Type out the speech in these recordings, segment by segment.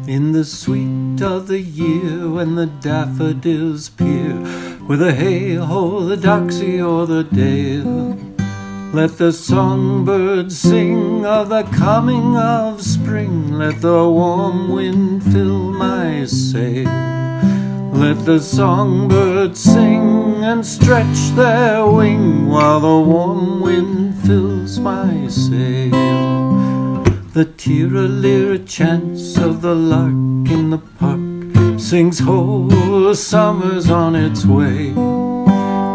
In the sweet of the year, when the daffodils peer, with a hey-ho, the doxy o'er the dale, let the songbirds sing of the coming of spring. Let the warm wind fill my sail. Let the songbirds sing and stretch their wing, while the warm wind fills my sail. The tira-lira chants of the lark in the park sings ho, summer's on its way.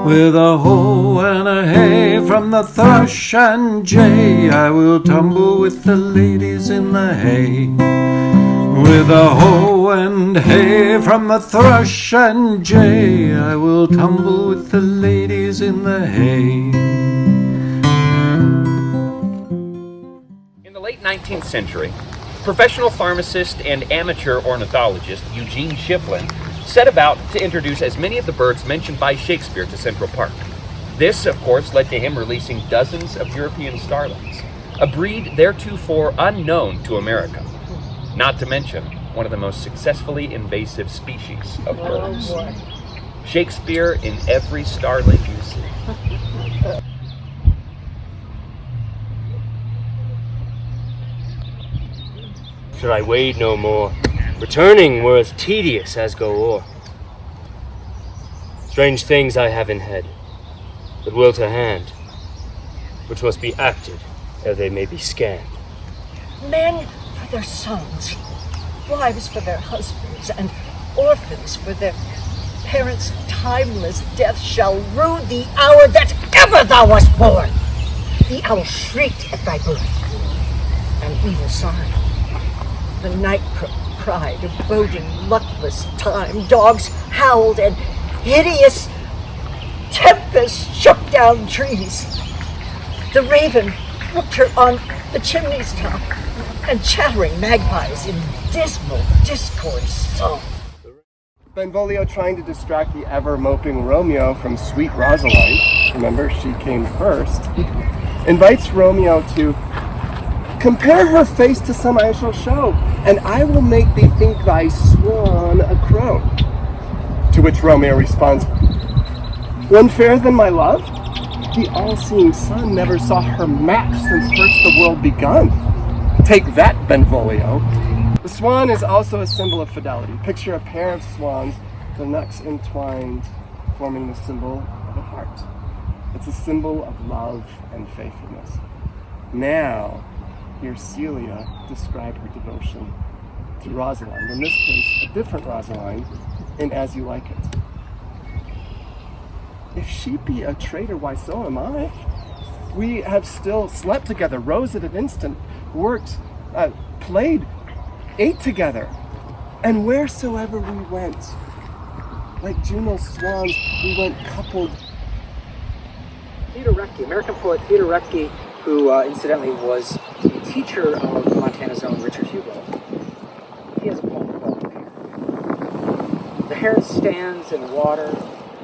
With a ho and a hey from the thrush and jay, I will tumble with the ladies in the hay. With a ho and hey from the thrush and jay, I will tumble with the ladies in the hay. In the late 19th century, professional pharmacist and amateur ornithologist Eugene Schieffelin set about to introduce as many of the birds mentioned by Shakespeare to Central Park. This, of course, led to him releasing dozens of European starlings, a breed theretofore unknown to America, not to mention one of the most successfully invasive species of birds. Shakespeare in every starling you see. Should I wade no more, returning were as tedious as go o'er. Strange things I have in head, but will to hand, which must be acted ere they may be scanned. Men for their sons, wives for their husbands, and orphans for their parents' timeless death shall rue the hour that ever thou wast born. The owl shrieked at thy birth, an evil sign. The night cried, a boding luckless time. Dogs howled, and hideous tempest shook down trees. The raven hooked her on the chimney's top, and chattering magpies in dismal discord sung. Benvolio, trying to distract the ever-moping Romeo from sweet Rosaline, remember, she came first, invites Romeo to compare her face to some I shall show, and I will make thee think thy swan a crow. To which Romeo responds, one fairer than my love? The all-seeing sun never saw her match since first the world begun. Take that, Benvolio. The swan is also a symbol of fidelity. Picture a pair of swans, their necks entwined, forming the symbol of a heart. It's a symbol of love and faithfulness. Now, hear Celia describe her devotion to Rosaline. In this case, a different Rosaline in As You Like It. If she be a traitor, why so am I. We have still slept together, rose at an instant, worked, played, ate together. And wheresoever we went, like Juno's swans, we went coupled. Theodore Rettke, American poet Theodore Rettke, who incidentally was a teacher of Montana's own Richard Hugo. He has a poem called The Heron. The heron stands in water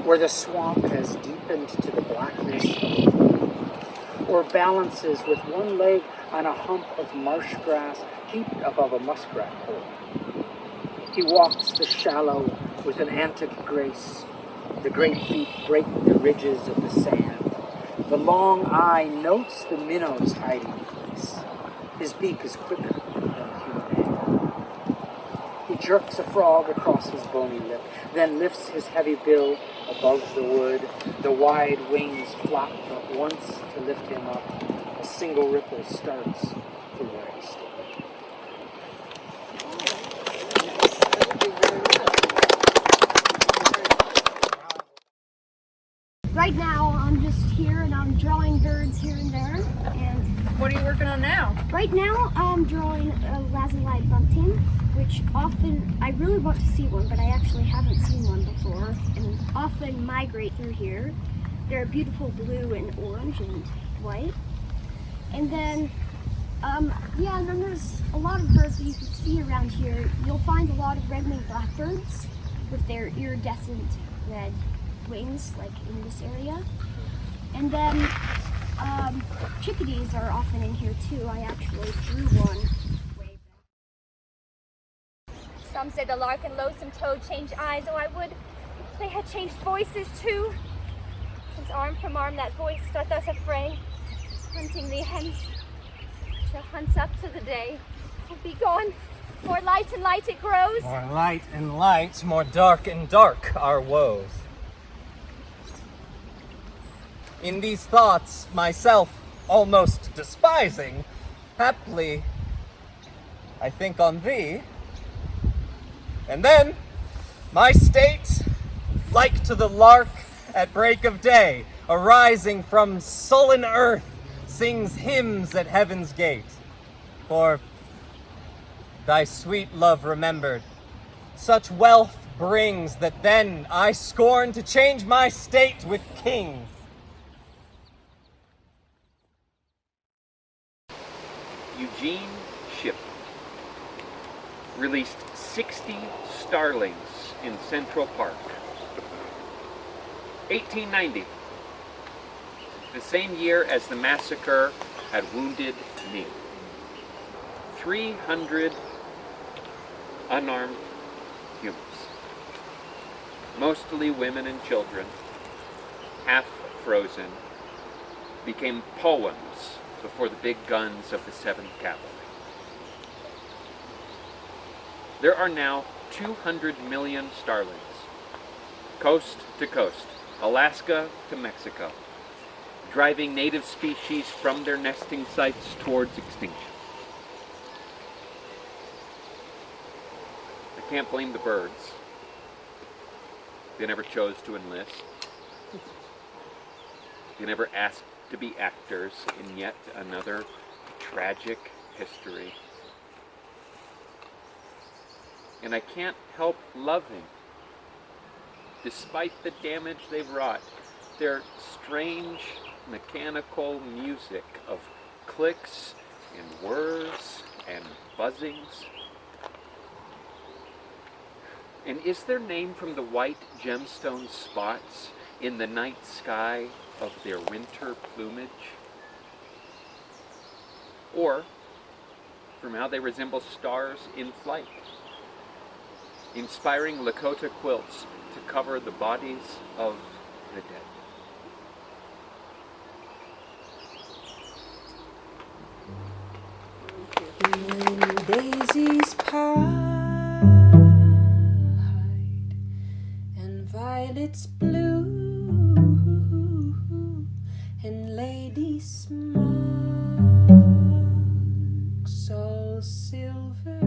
where the swamp has deepened to the blackness of the pool, or balances with one leg on a hump of marsh grass heaped above a muskrat hole. He walks the shallow with an antic grace. The great feet break the ridges of the sand. The long eye notes the minnow's hiding place. His beak is quicker than human hand. He jerks a frog across his bony lip, then lifts his heavy bill above the wood. The wide wings flop but once to lift him up. A single ripple starts from where he stood. Right now, I'm just here and I'm drawing birds here and there. And what are you working on now? Right now, I'm drawing a lazuli bunting, which often, I really want to see one, but I actually haven't seen one before, and often migrate through here. They're beautiful blue and orange and white. And then, and then there's a lot of birds that you can see around here. You'll find a lot of red-winged blackbirds with their iridescent red wings, like in this area. And then chickadees are often in here too. I actually threw one way back. Some say the lark and loathsome toad change eyes. Oh, I would they had changed voices too. Since arm from arm that voice doth thus affray, hunting thee hence, till hunts up to the day. Oh, be gone, more light and light it grows. More light and light, more dark and dark our woes. In these thoughts, myself almost despising, haply I think on thee, and then my state, like to the lark at break of day, arising from sullen earth, sings hymns at heaven's gate. For thy sweet love remembered, such wealth brings that then I scorn to change my state with kings. Eugene Shiflin released 60 starlings in Central Park. 1890, the same year as the massacre at Wounded Knee. 300 unarmed humans, mostly women and children, half frozen, became poems before the big guns of the 7th Cavalry. There are now 200 million starlings, coast to coast, Alaska to Mexico, driving native species from their nesting sites towards extinction. I can't blame the birds. They never chose to enlist. They never asked to be actors in yet another tragic history. And I can't help loving, despite the damage they've wrought, their strange mechanical music of clicks and whirs and buzzings. And is their name from the white gemstone spots in the night sky of their winter plumage? Or from how they resemble stars in flight, inspiring Lakota quilts to cover the bodies of the dead? Daisies hide and violets blue and lady smokes all silver